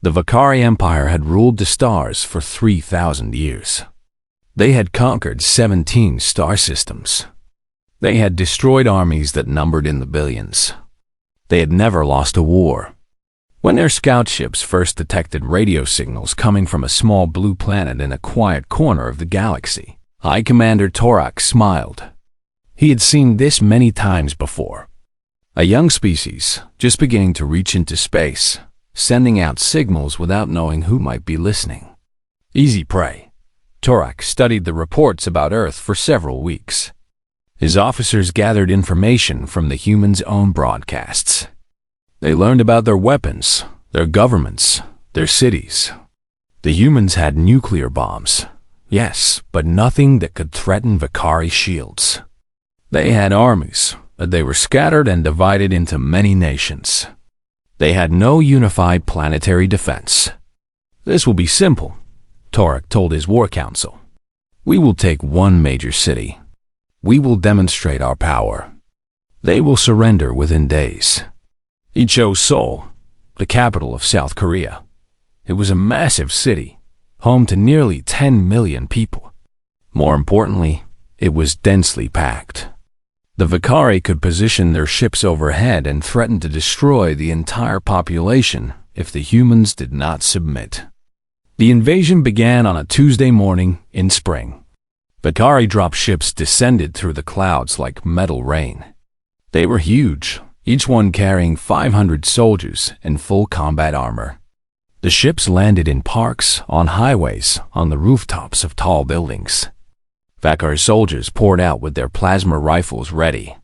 The Vakari Empire had ruled the stars for 3,000 years. They had conquered 17 star systems. They had destroyed armies that numbered in the billions. They had never lost a war. When their scout ships first detected radio signals coming from a small blue planet in a quiet corner of the galaxy, High Commander Torak smiled. He had seen this many times before. A young species, just beginning to reach into space, sending out signals without knowing who might be listening. Easy prey. Torak studied the reports about Earth for several weeks. His officers gathered information from the humans' own broadcasts. They learned about their weapons, their governments, their cities. The humans had nuclear bombs, yes, but nothing that could threaten Vakari shields. They had armies, but they were scattered and divided into many nations. They had no unified planetary defense. This will be simple, Torak told his war council. We will take one major city. We will demonstrate our power. They will surrender within days. He chose Seoul, the capital of South Korea. It was a massive city, home to nearly 10 million people. More importantly, it was densely packed. The Vakari could position their ships overhead and threaten to destroy the entire population if the humans did not submit. The invasion began on a Tuesday morning in spring. Vakari dropships descended through the clouds like metal rain. They were huge, each one carrying 500 soldiers in full combat armor. The ships landed in parks, on highways, on the rooftops of tall buildings. Vakari soldiers poured out with their plasma rifles ready.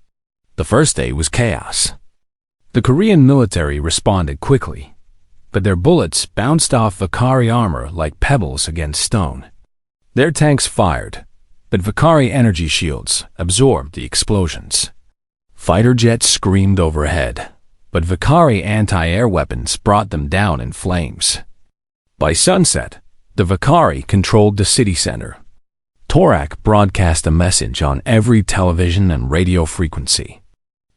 The first day was chaos. The Korean military responded quickly, but their bullets bounced off Vakari armor like pebbles against stone. Their tanks fired, but Vakari energy shields absorbed the explosions. Fighter jets screamed overhead, but Vakari anti-air weapons brought them down in flames. By sunset, the Vakari controlled the city center. Torak broadcast a message on every television and radio frequency.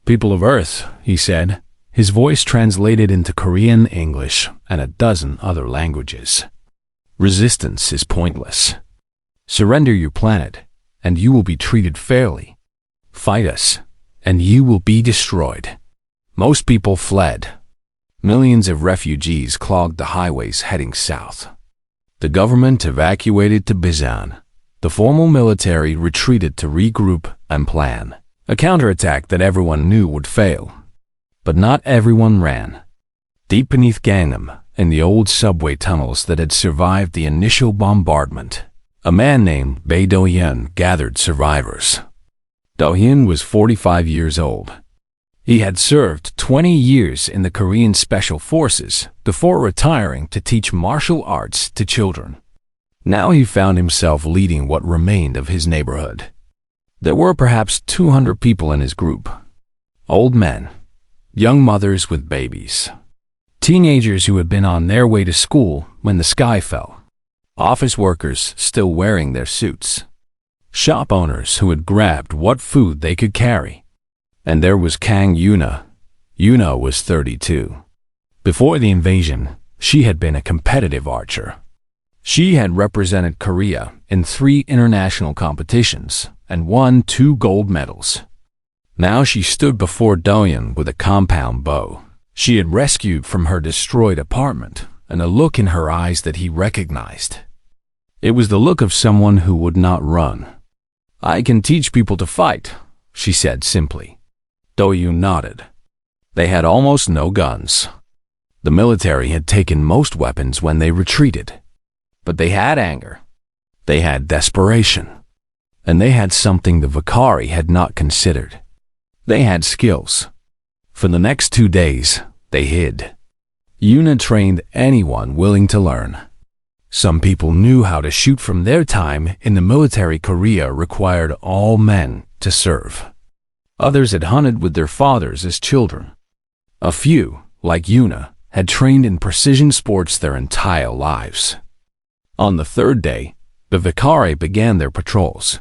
People of Earth, he said, his voice translated into Korean, English, and a dozen other languages. Resistance is pointless. Surrender your planet, and you will be treated fairly. Fight us, and you will be destroyed. Most people fled. Millions of refugees clogged the highways heading south. The government evacuated to Busan. The formal military retreated to regroup and plan. A counterattack that everyone knew would fail. But not everyone ran. Deep beneath Gangnam, in the old subway tunnels that had survived the initial bombardment, a man named Bae Do-hyun gathered survivors. Do-hyun was 45 years old. He had served 20 years in the Korean Special Forces before retiring to teach martial arts to children. Now he found himself leading what remained of his neighborhood. There were perhaps 200 people in his group. Old men, young mothers with babies, teenagers who had been on their way to school when the sky fell, office workers still wearing their suits, shop owners who had grabbed what food they could carry. And there was Kang Yuna. Yuna was 32. Before the invasion, she had been a competitive archer. She had represented Korea in 3 international competitions and won 2 gold medals. Now she stood before Do-hyun with a compound bow. She had rescued from her destroyed apartment and a look in her eyes that he recognized. It was the look of someone who would not run. "I can teach people to fight," she said simply. Do-hyun nodded. They had almost no guns. The military had taken most weapons when they retreated. But they had anger. They had desperation. And they had something the Vakari had not considered. They had skills. For the next 2 days, they hid. Yuna trained anyone willing to learn. Some people knew how to shoot from their time in the military. Korea required all men to serve. Others had hunted with their fathers as children. A few, like Yuna, had trained in precision sports their entire lives. On the 3rd day, the Vakari began their patrols.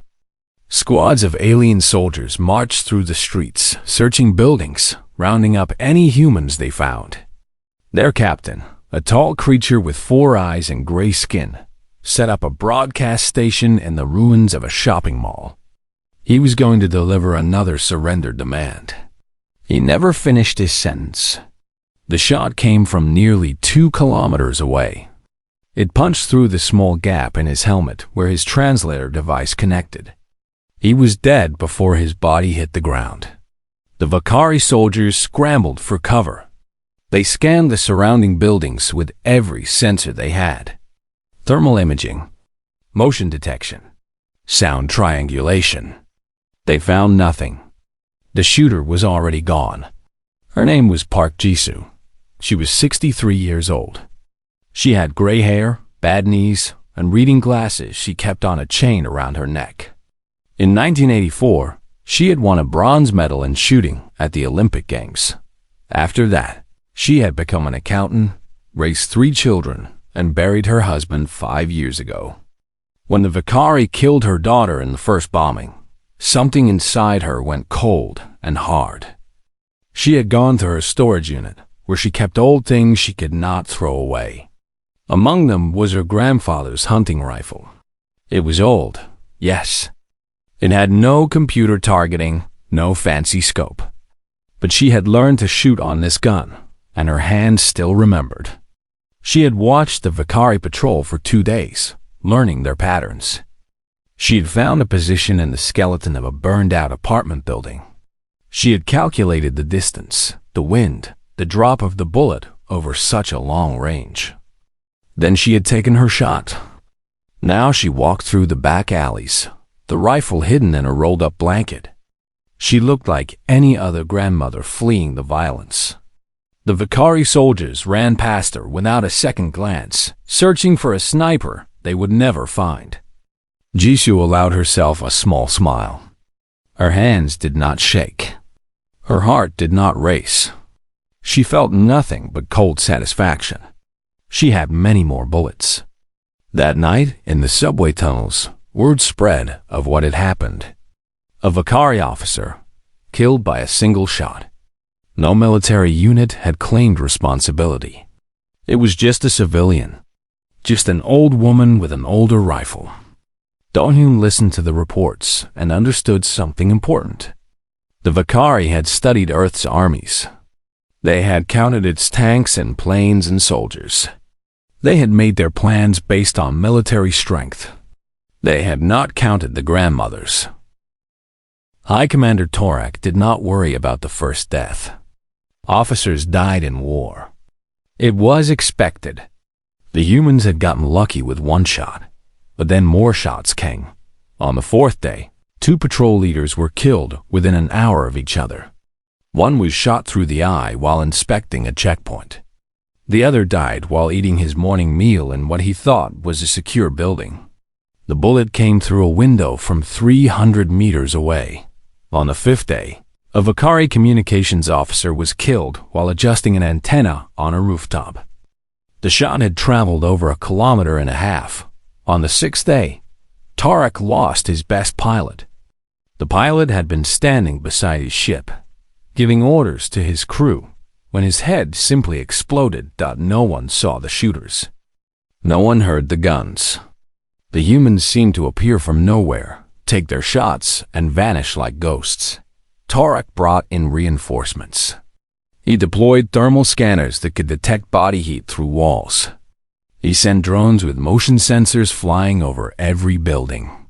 Squads of alien soldiers marched through the streets, searching buildings, rounding up any humans they found. Their captain, A tall creature with 4 eyes and gray skin set up a broadcast station in the ruins of a shopping mall. He was going to deliver another surrender demand. He never finished his sentence. The shot came from nearly 2 kilometers away. It punched through the small gap in his helmet where his translator device connected. He was dead before his body hit the ground. The Vakari soldiers scrambled for cover. They scanned the surrounding buildings with every sensor they had. Thermal imaging, motion detection, sound triangulation. They found nothing. The shooter was already gone. Her name was Park Jisoo. She was 63 years old. She had gray hair, bad knees, and reading glasses she kept on a chain around her neck. In 1984, she had won a bronze medal in shooting at the Olympic Games. After that, she had become an accountant, raised 3 children, and buried her husband 5 years ago. When the Vakari killed her daughter in the first bombing, something inside her went cold and hard. She had gone to her storage unit, where she kept old things she could not throw away. Among them was her grandfather's hunting rifle. It was old, yes. It had no computer targeting, no fancy scope. But she had learned to shoot on this gun, and her hands still remembered. She had watched the Vakari patrol for 2 days, learning their patterns. She had found a position in the skeleton of a burned-out apartment building. She had calculated the distance, the wind, the drop of the bullet over such a long range. Then she had taken her shot. Now she walked through the back alleys, the rifle hidden in a rolled-up blanket. She looked like any other grandmother fleeing the violence. The Vakari soldiers ran past her without a second glance, searching for a sniper they would never find. Jisoo allowed herself a small smile. Her hands did not shake. Her heart did not race. She felt nothing but cold satisfaction. She had many more bullets. That night, in the subway tunnels, word spread of what had happened. A Vakari officer, killed by a single shot. No military unit had claimed responsibility. It was just a civilian. Just an old woman with an older rifle. Do-hyun listened to the reports and understood something important. The Vakari had studied Earth's armies. They had counted its tanks and planes and soldiers. They had made their plans based on military strength. They had not counted the grandmothers. High Commander Torak did not worry about the first death. Officers died in war. It was expected. The humans had gotten lucky with 1 shot, but then more shots came. On the 4th day, 2 patrol leaders were killed within an hour of each other. One was shot through the eye while inspecting a checkpoint. The other died while eating his morning meal in what he thought was a secure building. The bullet came through a window from 300 meters away. On the 5th day, a Vakari communications officer was killed while adjusting an antenna on a rooftop. The shot had traveled over 1.5 kilometers. On the 6th day, Torak lost his best pilot. The pilot had been standing beside his ship, giving orders to his crew, when his head simply exploded. No one saw the shooters. No one heard the guns. The humans seemed to appear from nowhere, take their shots, and vanish like ghosts. Torak brought in reinforcements. He deployed thermal scanners that could detect body heat through walls. He sent drones with motion sensors flying over every building.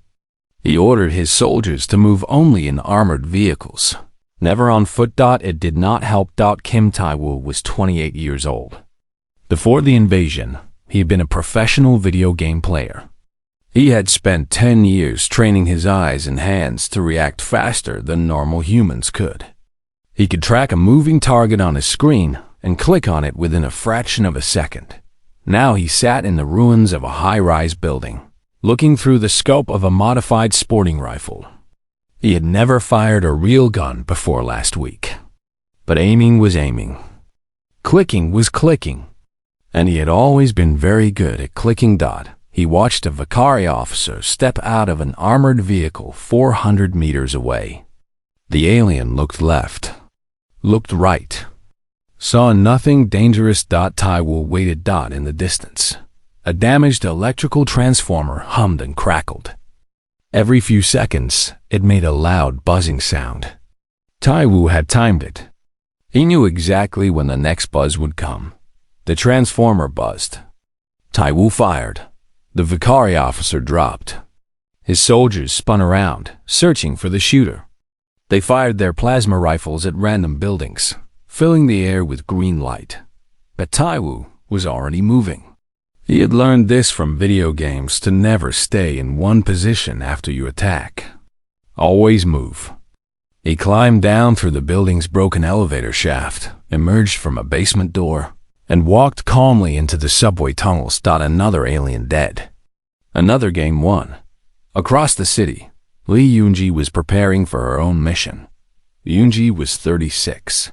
He ordered his soldiers to move only in armored vehicles, never on foot. It did not help. Kim Tae-woo was 28 years old. Before the invasion, he had been a professional video game player. He had spent 10 years training his eyes and hands to react faster than normal humans could. He could track a moving target on his screen and click on it within a fraction of a second. Now he sat in the ruins of a high-rise building, looking through the scope of a modified sporting rifle. He had never fired a real gun before last week. But aiming was aiming. Clicking was clicking. And he had always been very good at clicking. He watched a Vakari officer step out of an armored vehicle 400 meters away. The alien looked left, looked right, saw nothing dangerous. Taiwu waited. In the distance, a damaged electrical transformer hummed and crackled. Every few seconds, it made a loud buzzing sound. Taiwu had timed it. He knew exactly when the next buzz would come. The transformer buzzed. Taiwu fired. The Vicari officer dropped. His soldiers spun around, searching for the shooter. They fired their plasma rifles at random buildings, filling the air with green light. But Taiwu was already moving. He had learned this from video games to never stay in one position after you attack. Always move. He climbed down through the building's broken elevator shaft, emerged from a basement door, and walked calmly into the subway tunnels. Another alien dead. Another game won. Across the city, Lee Yunji was preparing for her own mission. Yunji was 36.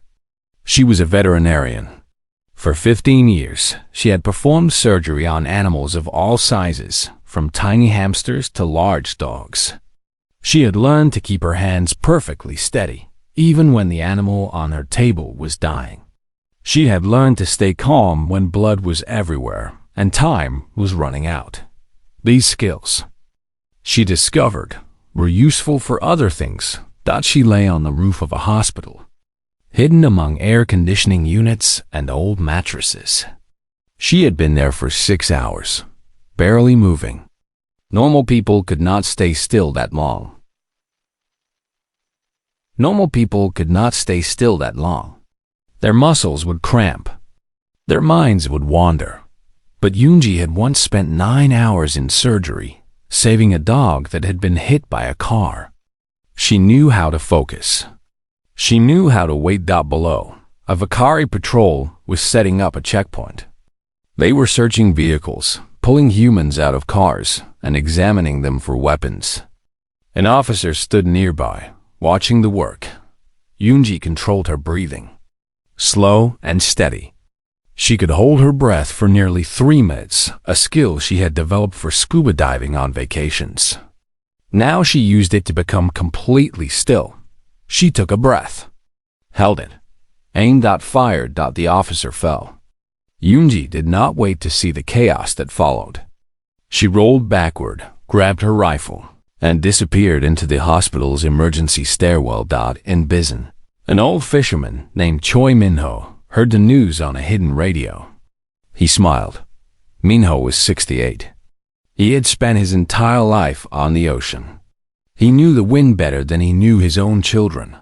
She was a veterinarian. For 15 years, she had performed surgery on animals of all sizes, from tiny hamsters to large dogs. She had learned to keep her hands perfectly steady, even when the animal on her table was dying. She had learned to stay calm when blood was everywhere and time was running out. These skills, she discovered, were useful for other things. She lay on the roof of a hospital, hidden among air conditioning units and old mattresses. She had been there for 6 hours, barely moving. Normal people could not stay still that long. Their muscles would cramp. Their minds would wander. But Yunji had once spent 9 hours in surgery, saving a dog that had been hit by a car. She knew how to focus. She knew how to wait. Below, a Vicari patrol was setting up a checkpoint. They were searching vehicles, pulling humans out of cars, and examining them for weapons. An officer stood nearby, watching the work. Yunji controlled her breathing. Slow and steady. She could hold her breath for nearly 3 minutes, a skill she had developed for scuba diving on vacations. Now she used it to become completely still. She took a breath, held it, aimed. Fired. The officer fell. Yunji did not wait to see the chaos that followed. She rolled backward, grabbed her rifle, and disappeared into the hospital's emergency stairwell. In Bizen, an old fisherman named Choi Minho heard the news on a hidden radio. He smiled. Minho was 68. He had spent his entire life on the ocean. He knew the wind better than he knew his own children.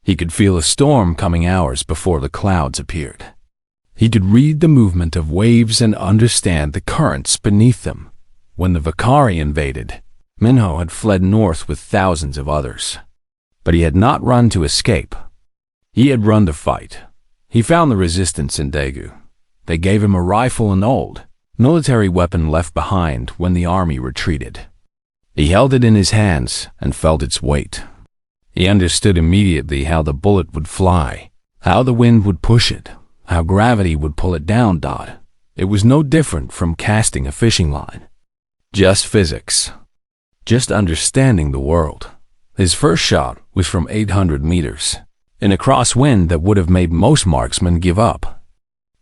He could feel a storm coming hours before the clouds appeared. He could read the movement of waves and understand the currents beneath them. When the Vicari invaded, Minho had fled north with thousands of others. But he had not run to escape. He had run to fight. He found the resistance in Daegu. They gave him a rifle and old military weapon left behind when the army retreated. He held it in his hands and felt its weight. He understood immediately how the bullet would fly, how the wind would push it, how gravity would pull it down. It was no different from casting a fishing line. Just physics. Just understanding the world. His first shot was from 800 meters, in a crosswind that would have made most marksmen give up.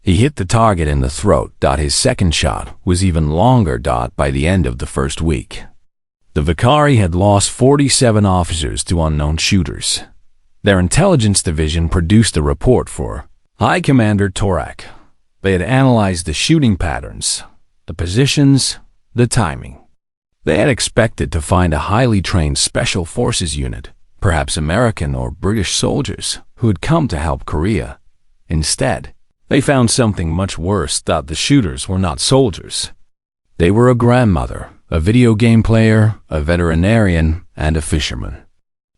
He hit the target in the throat. His second shot was even longer. By the end of the first week, the Vicari had lost 47 officers to unknown shooters. Their intelligence division produced a report for High Commander Torak. They had analyzed the shooting patterns, the positions, the timing. They had expected to find a highly trained special forces unit, perhaps American or British soldiers, who had come to help Korea. Instead, they found something much worse. The shooters were not soldiers. They were a grandmother, a video game player, a veterinarian, and a fisherman.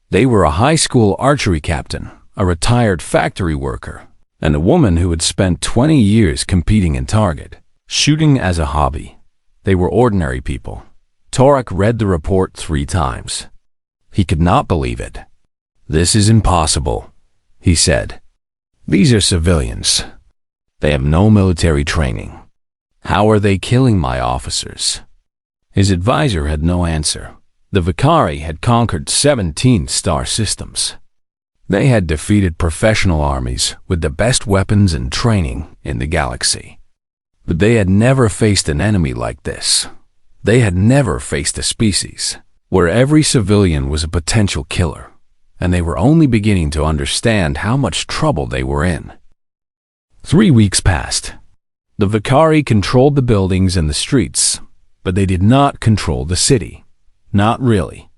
They were a high school archery captain, a retired factory worker, and a woman who had spent 20 years competing in target shooting as a hobby. They were ordinary people. Torak read the report 3 times. He could not believe it. "This is impossible," he said. "These are civilians. They have no military training. How are they killing my officers?" His advisor had no answer. The Vicari had conquered 17 star systems. They had defeated professional armies with the best weapons and training in the galaxy. But they had never faced an enemy like this. They had never faced a species where every civilian was a potential killer, and they were only beginning to understand how much trouble they were in. 3 weeks passed. The Vakari controlled the buildings and the streets, but they did not control the city. Not really.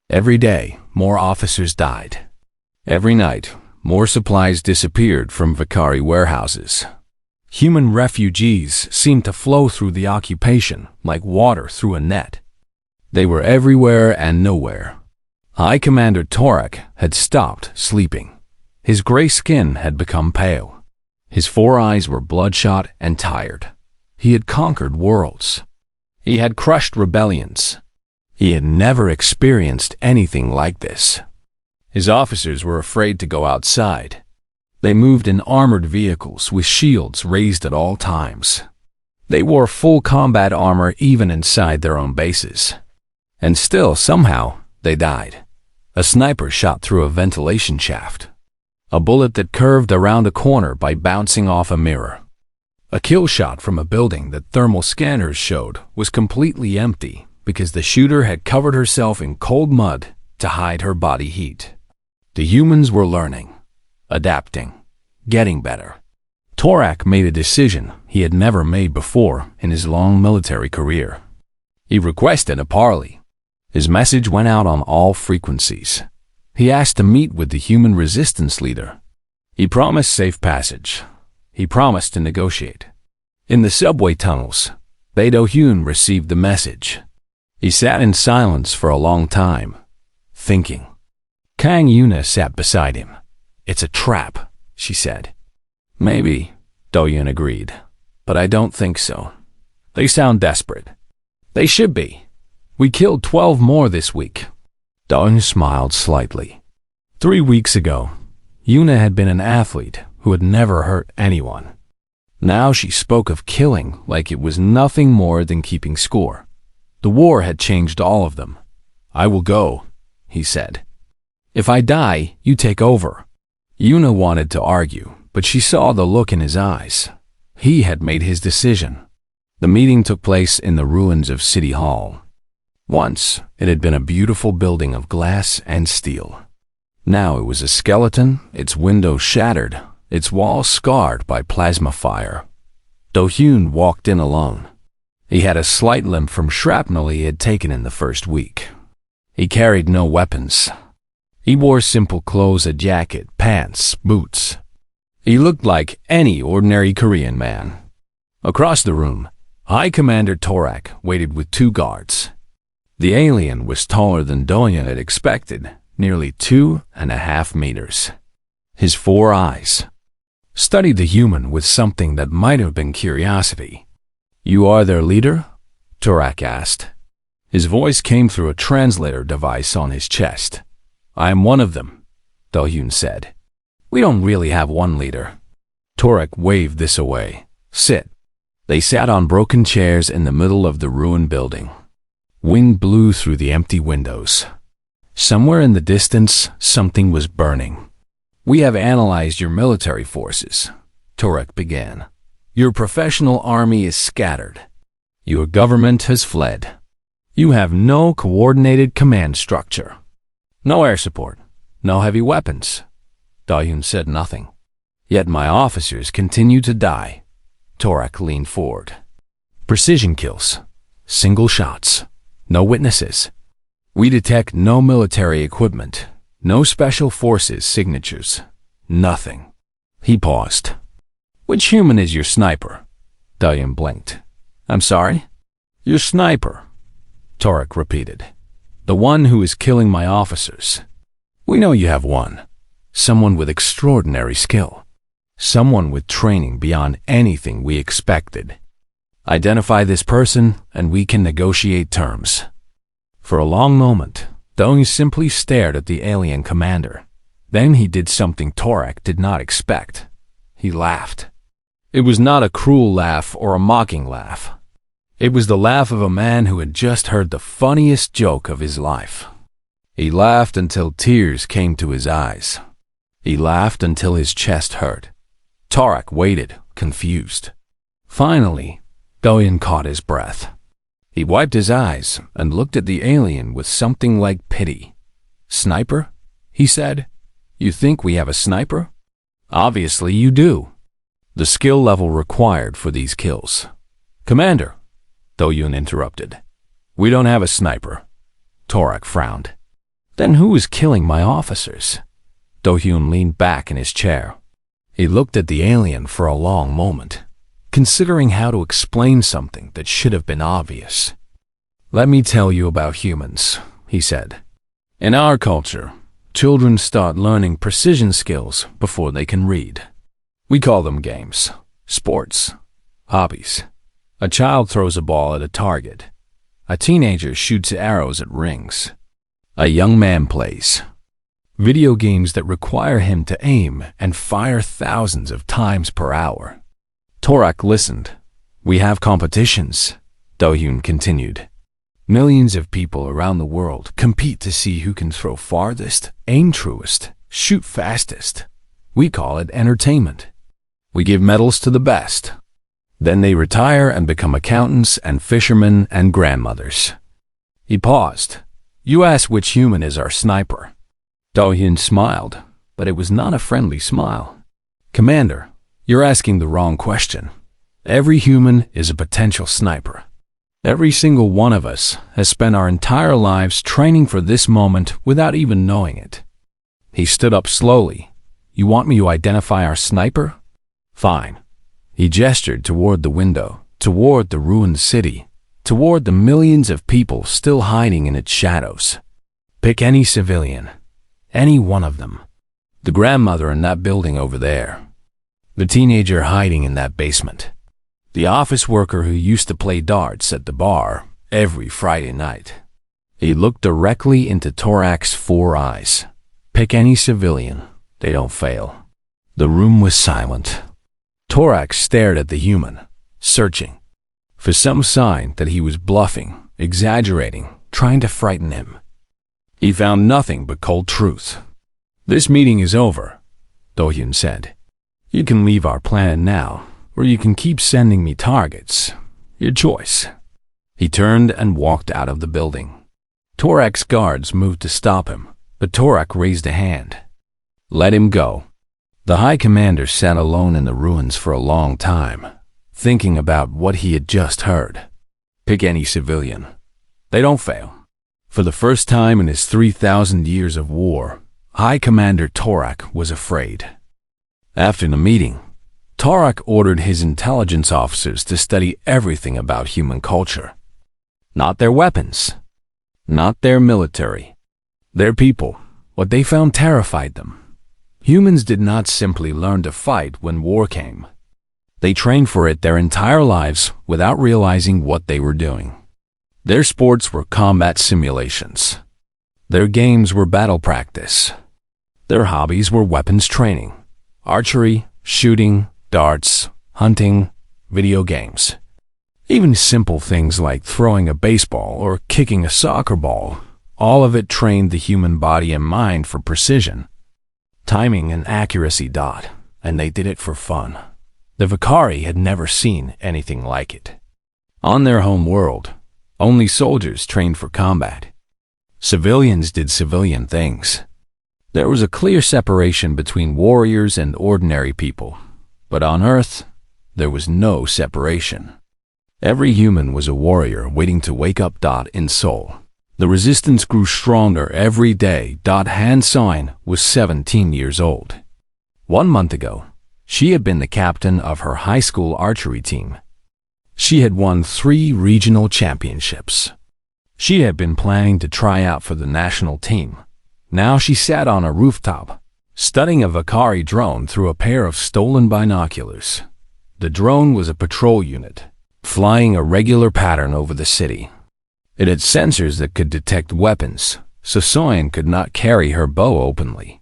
Every day, more officers died. Every night, more supplies disappeared from Vakari warehouses. Human refugees seemed to flow through the occupation like water through a net. They were everywhere and nowhere. High Commander Torak had stopped sleeping. His gray skin had become pale. His 4 eyes were bloodshot and tired. He had conquered worlds. He had crushed rebellions. He had never experienced anything like this. His officers were afraid to go outside. They moved in armored vehicles with shields raised at all times. They wore full combat armor even inside their own bases. And still, somehow, they died. A sniper shot through a ventilation shaft. A bullet that curved around a corner by bouncing off a mirror. A kill shot from a building that thermal scanners showed was completely empty because the shooter had covered herself in cold mud to hide her body heat. The humans were learning, adapting, getting better. Torak made a decision he had never made before in his long military career. He requested a parley. His message went out on all frequencies. He asked to meet with the human resistance leader. He promised safe passage. He promised to negotiate. In the subway tunnels, Beidou Hyun received the message. He sat in silence for a long time, thinking. Kang Yuna sat beside him. "It's a trap," she said. "Maybe," Do-Hyun agreed, "but I don't think so. They sound desperate." "They should be. We killed 12 more this week." Do-Hyun smiled slightly. 3 weeks ago, Yuna had been an athlete who had never hurt anyone. Now she spoke of killing like it was nothing more than keeping score. The war had changed all of them. "I will go," he said. "If I die, you take over." Yuna wanted to argue, but she saw the look in his eyes. He had made his decision. The meeting took place in the ruins of City Hall. Once, it had been a beautiful building of glass and steel. Now it was a skeleton, its windows shattered, its walls scarred by plasma fire. Do-Hyun walked in alone. He had a slight limp from shrapnel he had taken in the first week. He carried no weapons. He wore simple clothes, a jacket, pants, boots. He looked like any ordinary Korean man. Across the room, High Commander Torak waited with 2 guards. The alien was taller than Do-Hyun had expected, nearly 2.5 meters. His 4 eyes studied the human with something that might have been curiosity. "You are their leader?" Torak asked. His voice came through a translator device on his chest. "I am one of them," Do-Hyun said. "We don't really have one leader." Torak waved this away. "Sit." They sat on broken chairs in the middle of the ruined building. Wind blew through the empty windows. Somewhere in the distance, something was burning. "We have analyzed your military forces," Torak began. "Your professional army is scattered. Your government has fled. You have no coordinated command structure. No air support, no heavy weapons." Do-Hyun said nothing. "Yet my officers continue to die." Torak leaned forward. "Precision kills. Single shots. No witnesses. We detect no military equipment. No special forces signatures. Nothing." He paused. "Which human is your sniper?" Do-Hyun blinked. "I'm sorry?" "Your sniper," Torak repeated. "The one who is killing my officers. We know you have one. Someone with extraordinary skill. Someone with training beyond anything we expected. Identify this person and we can negotiate terms." For a long moment, Do-Hyun simply stared at the alien commander. Then he did something Torak did not expect. He laughed. It was not a cruel laugh or a mocking laugh. It was the laugh of a man who had just heard the funniest joke of his life. He laughed until tears came to his eyes. He laughed until his chest hurt. Torak waited, confused. Finally, Dohyun caught his breath. He wiped his eyes and looked at the alien with something like pity. "Sniper?" he said. "You think we have a sniper?" "Obviously you do. The skill level required for these kills." "Commander," Dohyun interrupted. "We don't have a sniper." Torak frowned. "Then who is killing my officers?" Dohyun leaned back in his chair. He looked at the alien for a long moment, considering how to explain something that should have been obvious. "Let me tell you about humans," he said. "In our culture, children start learning precision skills before they can read. We call them games, sports, hobbies. A child throws a ball at a target. A teenager shoots arrows at rings. A young man plays video games that require him to aim and fire thousands of times per hour." Torak listened. "We have competitions," Dohyun continued. "Millions of people around the world compete to see who can throw farthest, aim truest, shoot fastest. We call it entertainment. We give medals to the best. Then they retire and become accountants and fishermen and grandmothers." He paused. "You ask which human is our sniper." Dohyun smiled, but it was not a friendly smile. "Commander, you're asking the wrong question. Every human is a potential sniper. Every single one of us has spent our entire lives training for this moment without even knowing it." He stood up slowly. "You want me to identify our sniper? Fine." He gestured toward the window, toward the ruined city, toward the millions of people still hiding in its shadows. "Pick any civilian. Any one of them. The grandmother in that building over there. The teenager hiding in that basement. The office worker who used to play darts at the bar every Friday night." He looked directly into Torak's 4 eyes. "Pick any civilian. They don't fail." The room was silent. Torak stared at the human, searching for some sign that he was bluffing, exaggerating, trying to frighten him. He found nothing but cold truth. "This meeting is over," Dohyun said. "You can leave our planet now, or you can keep sending me targets. Your choice." He turned and walked out of the building. Torak's guards moved to stop him, but Torak raised a hand. "Let him go." The High Commander sat alone in the ruins for a long time, thinking about what he had just heard. Pick any civilian. They don't fail. For the first time in his 3,000 years of war, High Commander Torak was afraid. After the meeting, Torak ordered his intelligence officers to study everything about human culture. Not their weapons, not their military, their people. What they found terrified them. Humans did not simply learn to fight when war came. They trained for it their entire lives without realizing what they were doing. Their sports were combat simulations. Their games were battle practice. Their hobbies were weapons training, archery, shooting, darts, hunting, video games. Even simple things like throwing a baseball or kicking a soccer ball, all of it trained the human body and mind for precision, timing and accuracy. And they did it for fun. The Vakari had never seen anything like it. On their home world, only soldiers trained for combat. Civilians did civilian things. There was a clear separation between warriors and ordinary people, but on Earth, there was no separation. Every human was a warrior waiting to wake up. In soul, the resistance grew stronger every day. Han Sign was 17 years old. 1 month ago, she had been the captain of her high school archery team. She had won 3 regional championships. She had been planning to try out for the national team. Now she sat on a rooftop, studying a Vakari drone through a pair of stolen binoculars. The drone was a patrol unit, flying a regular pattern over the city. It had sensors that could detect weapons, so Soyen could not carry her bow openly.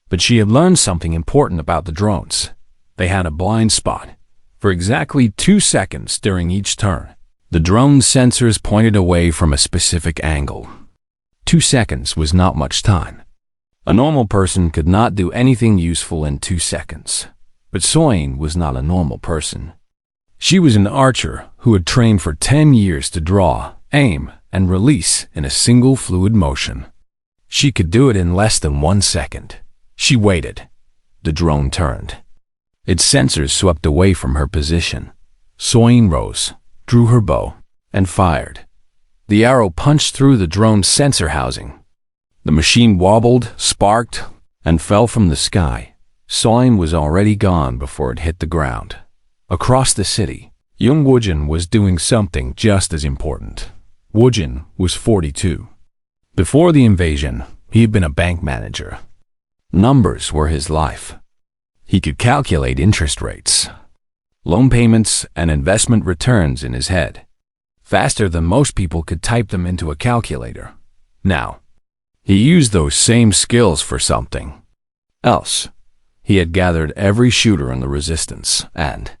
But she had learned something important about the drones. They had a blind spot. For exactly 2 seconds during each turn, the drone's sensors pointed away from a specific angle. 2 seconds was not much time. A normal person could not do anything useful in 2 seconds. But Soin was not a normal person. She was an archer who had trained for 10 years to draw, aim, and release in a single fluid motion. She could do it in less than 1 second. She waited. The drone turned. Its sensors swept away from her position. Soin rose, drew her bow, and fired. The arrow punched through the drone's sensor housing. The machine wobbled, sparked, and fell from the sky. Soin was already gone before it hit the ground. Across the city, young Woojin was doing something just as important. Woojin was 42. Before the invasion, he had been a bank manager. Numbers were his life. He could calculate interest rates, loan payments, and investment returns in his head, faster than most people could type them into a calculator. Now, he used those same skills for something else. He had gathered every shooter in the resistance and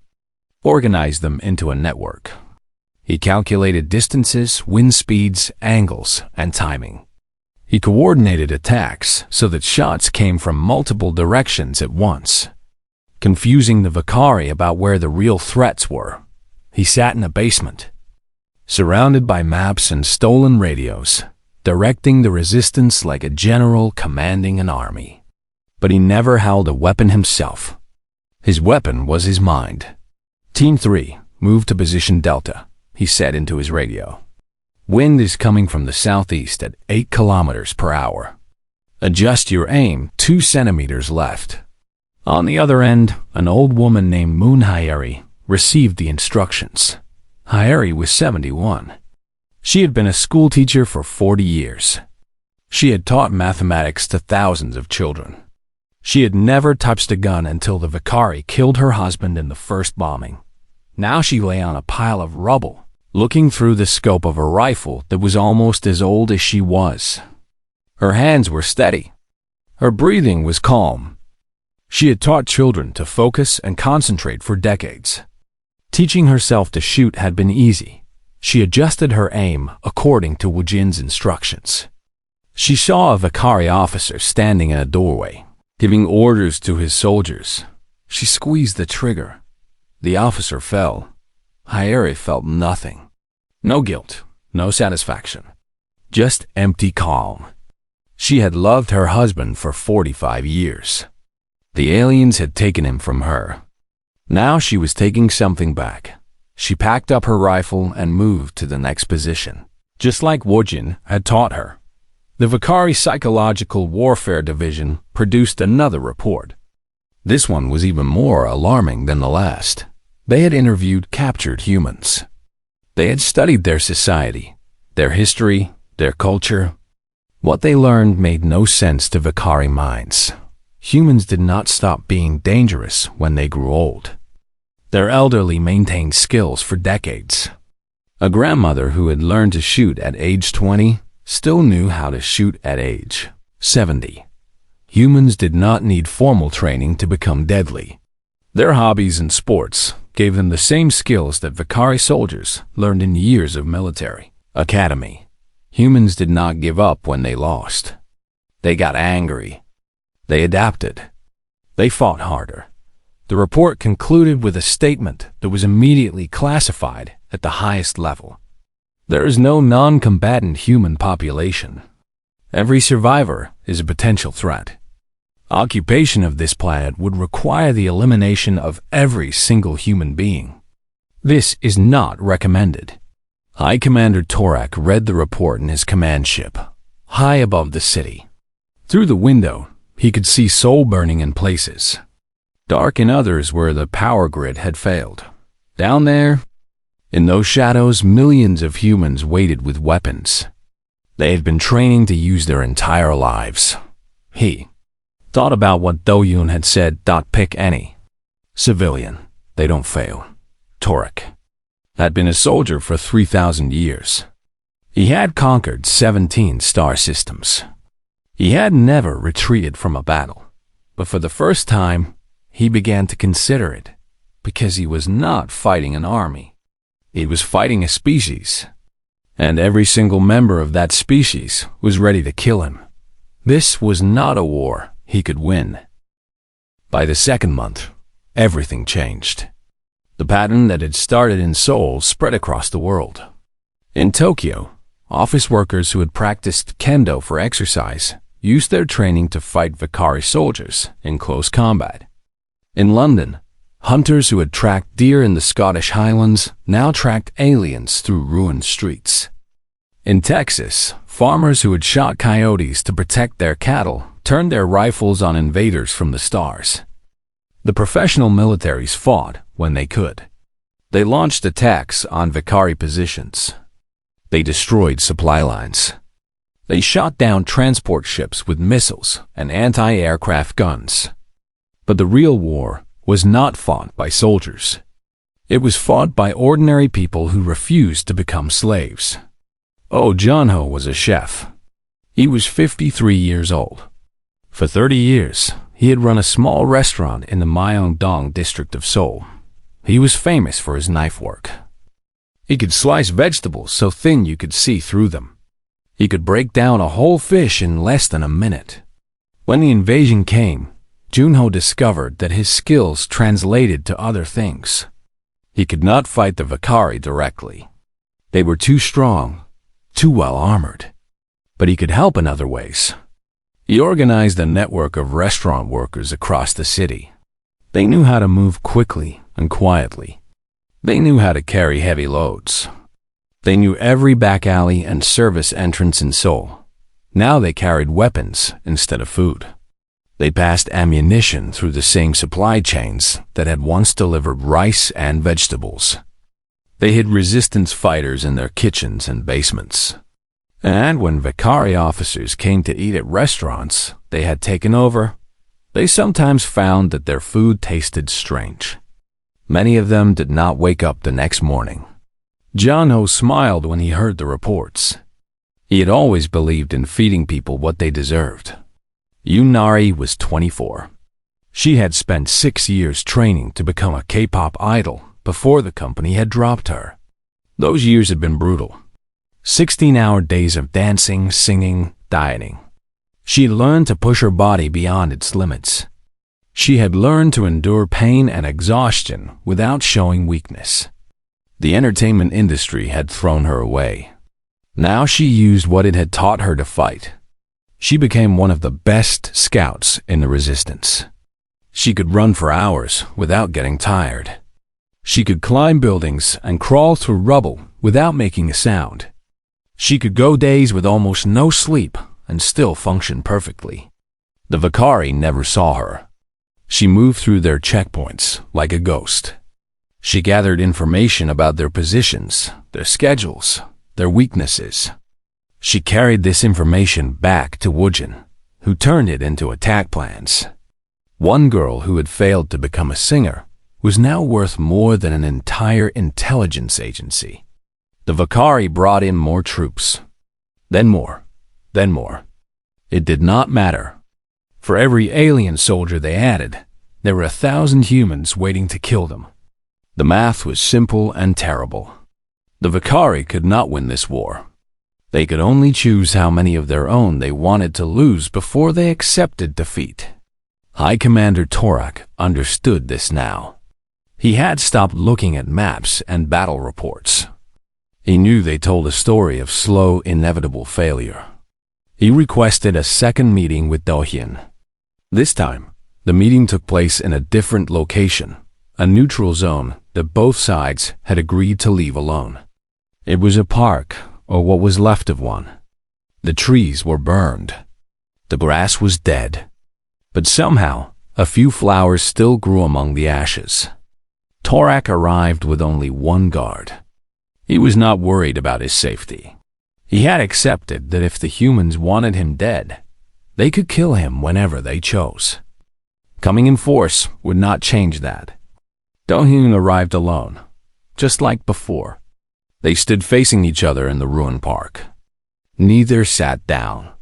organized them into a network. He calculated distances, wind speeds, angles, and timing. He coordinated attacks so that shots came from multiple directions at once, confusing the Vakari about where the real threats were. He sat in a basement, surrounded by maps and stolen radios, directing the resistance like a general commanding an army. But he never held a weapon himself. His weapon was his mind. Team 3, move to position Delta, he said into his radio. Wind is coming from the southeast at 8 kilometers per hour. Adjust your aim 2 centimeters left. On the other end, an old woman named Moon Hyeri received the instructions. Hyeri was 71. She had been a school teacher for 40 years. She had taught mathematics to thousands of children. She had never touched a gun until the Vakari killed her husband in the first bombing. Now she lay on a pile of rubble, looking through the scope of a rifle that was almost as old as she was. Her hands were steady. Her breathing was calm. She had taught children to focus and concentrate for decades. Teaching herself to shoot had been easy. She adjusted her aim according to Woojin's instructions. She saw a Vakari officer standing in a doorway, giving orders to his soldiers. She squeezed the trigger. The officer fell. Hyeri felt nothing. No guilt, no satisfaction. Just empty calm. She had loved her husband for 45 years. The aliens had taken him from her. Now she was taking something back. She packed up her rifle and moved to the next position, just like Woojin had taught her. The Vakari Psychological Warfare Division produced another report. This one was even more alarming than the last. They had interviewed captured humans. They had studied their society, their history, their culture. What they learned made no sense to Vakari minds. Humans did not stop being dangerous when they grew old. Their elderly maintained skills for decades. A grandmother who had learned to shoot at age 20 still knew how to shoot at age 70. Humans did not need formal training to become deadly. Their hobbies and sports gave them the same skills that Vakari soldiers learned in years of military academy. Humans did not give up when they lost. They got angry. They adapted. They fought harder. The report concluded with a statement that was immediately classified at the highest level. There is no non-combatant human population. Every survivor is a potential threat. Occupation of this planet would require the elimination of every single human being. This is not recommended. High Commander Torak read the report in his command ship, high above the city. Through the window, he could see soul burning in places, dark in others where the power grid had failed. Down there, in those shadows, millions of humans waited with weapons. They had been training to use their entire lives. He thought about what Do-Yoon had said, pick any civilian. They don't fail. Torak had been a soldier for 3,000 years. He had conquered 17 star systems. He had never retreated from a battle, but for the first time, he began to consider it, because he was not fighting an army. He was fighting a species, and every single member of that species was ready to kill him. This was not a war he could win. By the second month, everything changed. The pattern that had started in Seoul spread across the world. In Tokyo, office workers who had practiced kendo for exercise used their training to fight Vakari soldiers in close combat. In London, hunters who had tracked deer in the Scottish Highlands now tracked aliens through ruined streets. In Texas, farmers who had shot coyotes to protect their cattle turned their rifles on invaders from the stars. The professional militaries fought when they could. They launched attacks on Vakari positions. They destroyed supply lines. They shot down transport ships with missiles and anti-aircraft guns. But the real war was not fought by soldiers. It was fought by ordinary people who refused to become slaves. Oh Junho was a chef. He was 53 years old. For 30 years, he had run a small restaurant in the Myeongdong district of Seoul. He was famous for his knife work. He could slice vegetables so thin you could see through them. He could break down a whole fish in less than a minute. When the invasion came, Junho discovered that his skills translated to other things. He could not fight the Vakari directly. They were too strong, too well armored. But he could help in other ways. He organized a network of restaurant workers across the city. They knew how to move quickly and quietly. They knew how to carry heavy loads. They knew every back alley and service entrance in Seoul. Now they carried weapons instead of food. They passed ammunition through the same supply chains that had once delivered rice and vegetables. They hid resistance fighters in their kitchens and basements. And when Vakari officers came to eat at restaurants they had taken over, they sometimes found that their food tasted strange. Many of them did not wake up the next morning. Junho smiled when he heard the reports. He had always believed in feeding people what they deserved. Yunari was 24. She had spent 6 years training to become a K-pop idol before the company had dropped her. Those years had been brutal. 16-hour days of dancing, singing, dieting. She had learned to push her body beyond its limits. She had learned to endure pain and exhaustion without showing weakness. The entertainment industry had thrown her away. Now she used what it had taught her to fight. She became one of the best scouts in the resistance. She could run for hours without getting tired. She could climb buildings and crawl through rubble without making a sound. She could go days with almost no sleep and still function perfectly. The Vakari never saw her. She moved through their checkpoints like a ghost. She gathered information about their positions, their schedules, their weaknesses. She carried this information back to Woojin, who turned it into attack plans. One girl who had failed to become a singer was now worth more than an entire intelligence agency. The Vakari brought in more troops. Then more. Then more. It did not matter. For every alien soldier they added, there were 1,000 humans waiting to kill them. The math was simple and terrible. The Vakari could not win this war. They could only choose how many of their own they wanted to lose before they accepted defeat. High Commander Torak understood this now. He had stopped looking at maps and battle reports. He knew they told a story of slow, inevitable failure. He requested a second meeting with Dohyun. This time, the meeting took place in a different location, a neutral zone that both sides had agreed to leave alone. It was a park, or what was left of one. The trees were burned. The grass was dead. But somehow, a few flowers still grew among the ashes. Torak arrived with only one guard. He was not worried about his safety. He had accepted that if the humans wanted him dead, they could kill him whenever they chose. Coming in force would not change that. Dohyun arrived alone, just like before. They stood facing each other in the ruined park. Neither sat down.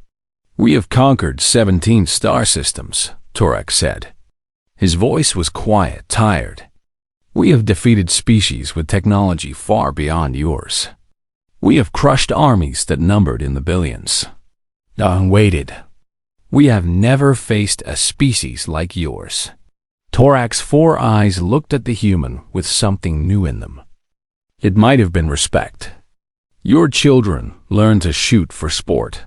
"We have conquered 17 star systems," Torak said. His voice was quiet, tired. "We have defeated species with technology far beyond yours. We have crushed armies that numbered in the billions." Dawn waited. We have never faced a species like yours." Torak's 4 eyes looked at the human with something new in them. It might have been respect. "Your children learn to shoot for sport.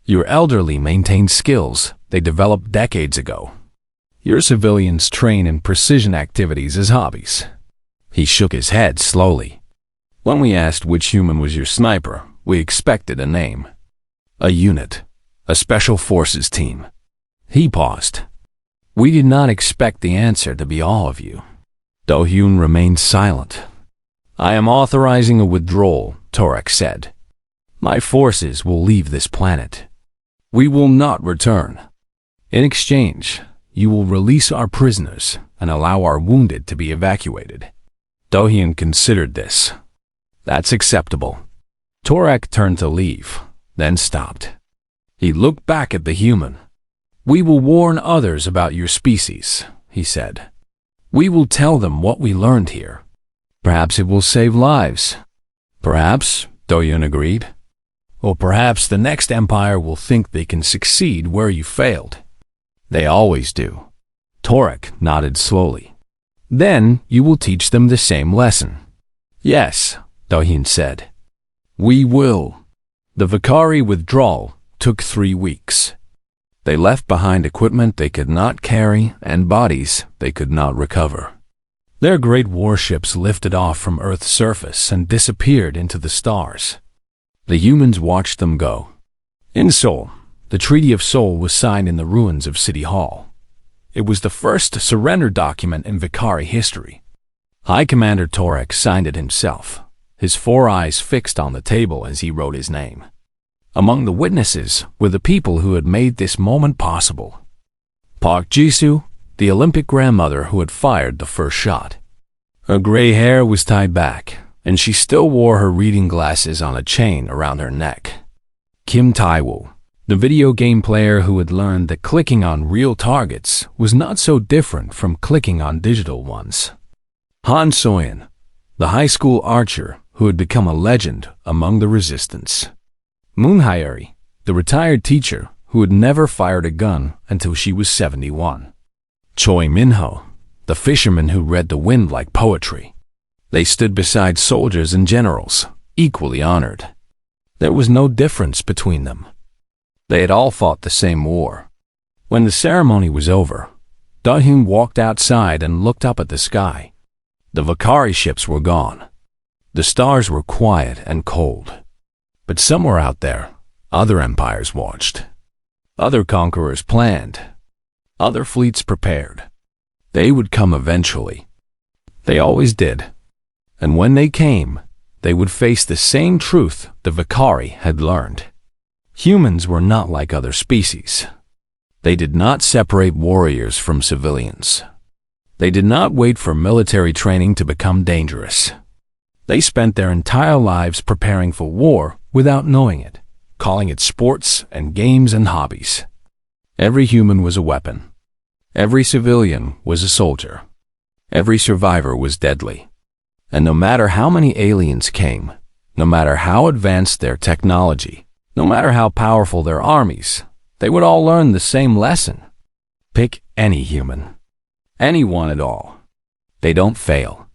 Your elderly maintain skills they developed decades ago. Your civilians train in precision activities as hobbies." He shook his head slowly. "When we asked which human was your sniper, we expected a name. A unit. A special forces team." He paused. "We did not expect the answer to be all of you." Do-hyun remained silent. "I am authorizing a withdrawal," Torak said. "My forces will leave this planet. We will not return. In exchange, you will release our prisoners and allow our wounded to be evacuated." Do-hyun considered this. "That's acceptable." Torak turned to leave, then stopped. He looked back at the human. "We will warn others about your species," he said. "We will tell them what we learned here. Perhaps it will save lives." "Perhaps," Do-hyun agreed. "Or perhaps the next empire will think they can succeed where you failed." "They always do." Torak nodded slowly. "Then you will teach them the same lesson." "Yes," Do-hyun said. "We will." The Vakari withdrawal took 3 weeks. They left behind equipment they could not carry and bodies they could not recover. Their great warships lifted off from Earth's surface and disappeared into the stars. The humans watched them go. In Seoul, the Treaty of Seoul was signed in the ruins of City Hall. It was the first surrender document in Vakari history. High Commander Torak signed it himself, his 4 eyes fixed on the table as he wrote his name. Among the witnesses were the people who had made this moment possible. Park Jisoo, the Olympic grandmother who had fired the first shot. Her gray hair was tied back, and she still wore her reading glasses on a chain around her neck. Kim Tae-woo, the video game player who had learned that clicking on real targets was not so different from clicking on digital ones. Han Soyeon, the high school archer who had become a legend among the resistance. Moon Hyuri, the retired teacher who had never fired a gun until she was 71. Choi Minho, the fisherman who read the wind like poetry. They stood beside soldiers and generals, equally honored. There was no difference between them. They had all fought the same war. When the ceremony was over, Do-hyun walked outside and looked up at the sky. The Vakari ships were gone. The stars were quiet and cold. But somewhere out there, other empires watched. Other conquerors planned. Other fleets prepared. They would come eventually. They always did. And when they came, they would face the same truth the Vakari had learned. Humans were not like other species. They did not separate warriors from civilians. They did not wait for military training to become dangerous. They spent their entire lives preparing for war without knowing it, calling it sports and games and hobbies. Every human was a weapon. Every civilian was a soldier. Every survivor was deadly. And no matter how many aliens came, no matter how advanced their technology, no matter how powerful their armies, they would all learn the same lesson. Pick any human. Anyone at all. They don't fail.